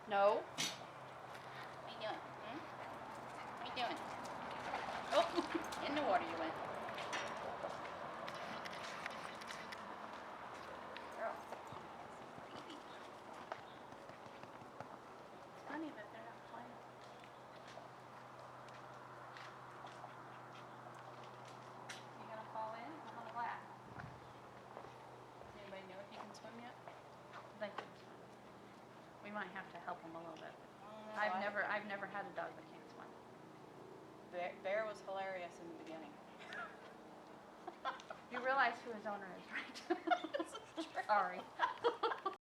No. What are you doing? Hmm? What are you doing? Oh, in the water you went. Girl. Baby. It's funny that they're not playing. You gonna fall in? I'm gonna laugh. Does anybody know if you can swim yet? They can swim. We might have to help them a little bit. I've never had a dog that can't swim. Bear was hilarious in the beginning. You realize who his owner is, right? Sorry.